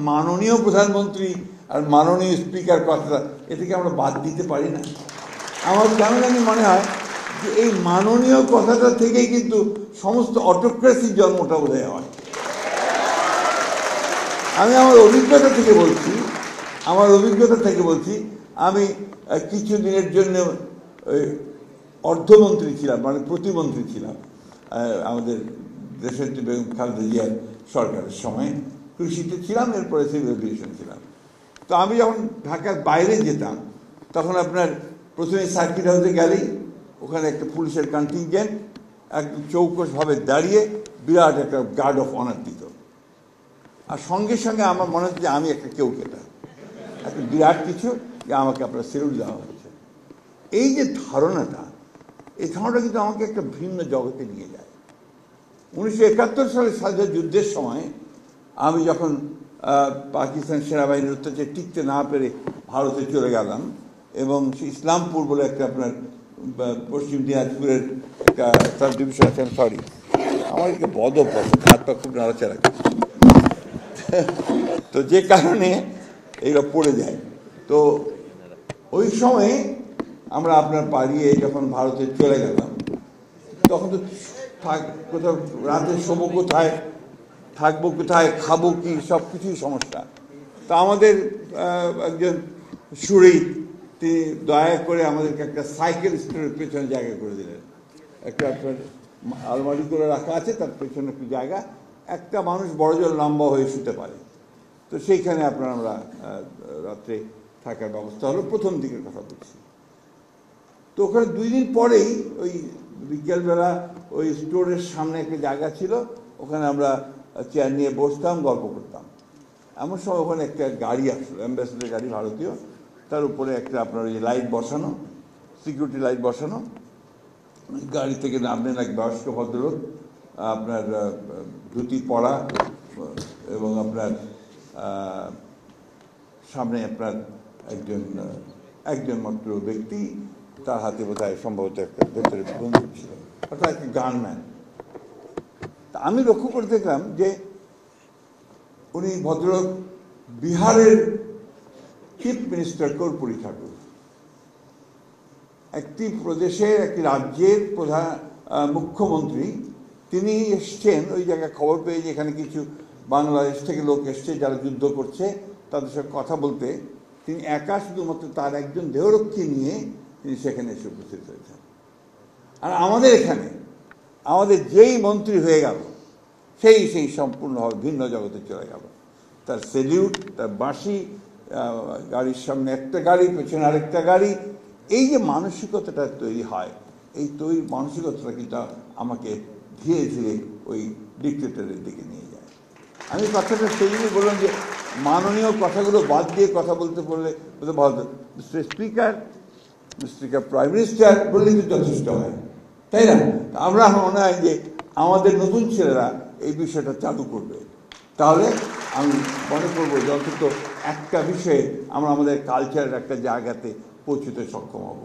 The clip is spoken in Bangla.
মাননীয় প্রধানমন্ত্রী আর মাননীয় স্পিকার কথাটা এ থেকে আমরা বাদ দিতে পারি না? আমার কেন জানি মনে হয় যে এই মাননীয় কথাটা থেকেই কিন্তু সমস্ত অটোক্রেসির জন্মটা বোধহয় হয়। আমি আমার অভিজ্ঞতা থেকে বলছি, আমি কিছু দিনের জন্য অর্থমন্ত্রী ছিলাম, মানে প্রতিমন্ত্রী ছিলাম আমাদের দেশের বেগম খালেদা জিয়ার সরকারের সময়। কৃষিতে ছিলাম, এরপরে সিভিল এভিয়েশন ছিলাম। তো আমি যখন ঢাকার বাইরে যেতাম তখন আপনার প্রথমে সার্কিট হাউসে গেলেই ওখানে একটা পুলিশের কন্টিনজেন্ট একদম চৌকসভাবে দাঁড়িয়ে বিরাট একটা গার্ড অফ অনার দিত। আর সঙ্গে সঙ্গে আমার মনে হচ্ছে যে আমি একটা কেটা একটা বিরাট কিছু, যে আমাকে আপনার সেলুট দেওয়া হচ্ছে। এই যে ধারণাটা, এই ধারণাটা কিন্তু আমাকে একটা ভিন্ন জগতে নিয়ে যায়। 1971 সালে স্বাধীনতা যুদ্ধের সময় আমি যখন পাকিস্তান সেনাবাহিনীর অত্যাচারে টিকতে না পেরে ভারতে চলে গেলাম, এবং ইসলামপুর বলে একটা আপনার পশ্চিম দিনাজপুরের একটা সাব ডিভিশন আছে, সরি আমার একটা হাত পা খুব নাড়াচাড়া করছে, তো যে কারণে এইগুলো পড়ে যায়। তো ওই সময় আমরা আপনার পালিয়ে যখন ভারতে চলে গেলাম, তখন তো কোথাও রাতে শোবো কোথায়, থাকবো কোথায়, খাবো কি, সব কিছুই সমস্যা। তো আমাদের একজন সুরি, তিনি দয়া করে আমাদেরকে একটা সাইকেল স্টোরের পেছনে জায়গা করে দিলেন। একটা আপনার আলমারি করে রাখা আছে, তার পেছনে একটু জায়গা, একটা মানুষ বড়জোর লম্বা হয়ে শুতে পারে। তো সেইখানে আপনার আমরা রাত্রে থাকার ব্যবস্থা হলো, প্রথম দিকের কথা বলছি। তো ওখানে 2 দিন পরেই ওই বিকেলবেলা ওই স্টোরের সামনে একটা জায়গা ছিল, ওখানে আমরা চেয়ার নিয়ে বসতাম, গল্প করতাম। এমন সময় ওখানে একটা গাড়ি আসলো, অ্যাম্বাসেডার গাড়ি, ভারতীয়, তার উপরে একটা আপনার ওই লাইট বসানো, সিকিউরিটি লাইট বসানো। গাড়ি থেকে নামলেন এক বয়স্ক ভদ্রলোক, আপনার ধুতি পরা, এবং আপনার সামনে আপনার একজন মাত্র ব্যক্তি, তার হাতে বোধহয় সম্ভবত একটা ভেতরে বন্দুক ছিল, অর্থাৎ একটা গানম্যান। তা আমি লক্ষ্য করে দেখলাম যে উনি ভদ্রলোক বিহারের চিফ মিনিস্টার কর্পূরী ঠাকুর, একটি প্রদেশের, একটি রাজ্যের মুখ্যমন্ত্রী। তিনি এসছেন ওই জায়গায়, খবর পেয়ে যে এখানে কিছু বাংলাদেশ থেকে লোক এসছে যারা যুদ্ধ করছে, তাদের সাথে কথা বলতে। তিনি একা শুধুমাত্র তার একজন দেহরক্ষী নিয়ে তিনি সেখানে এসে উপস্থিত হয়েছেন। আর আমাদের এখানে আমাদের যেই মন্ত্রী হয়ে গেল, সেই সম্পূর্ণভাবে ভিন্ন জগতে চলে গেল। তার সেলিউট, তার বাঁশি, গাড়ির সামনে একটা গাড়ি, পেছনে আরেকটা গাড়ি, এই যে মানসিকতাটা তৈরি হয়, এই মানসিকতাটা কিন্তু আমাকে ধীরে ধীরে ওই ডিক্টেটরের দিকে নিয়ে যায়। আমি কথাটা সেই জন্য বললাম যে মাননীয় কথাগুলো বাদ দিয়ে কথা বলতে বললে ভালো, মিস্টার স্পিকার, প্রাইম মিনিস্টার বললে কিন্তু যথেষ্ট হয়, তাই না? আমরা মনে হয় যে আমাদের নতুন ছেলেরা এই বিষয়টা চালু করবে, তাহলে আমি মনে করবো যে অন্তত একটা বিষয়ে আমরা আমাদের কালচারের একটা জায়গাতে পৌঁছতে সক্ষম হব।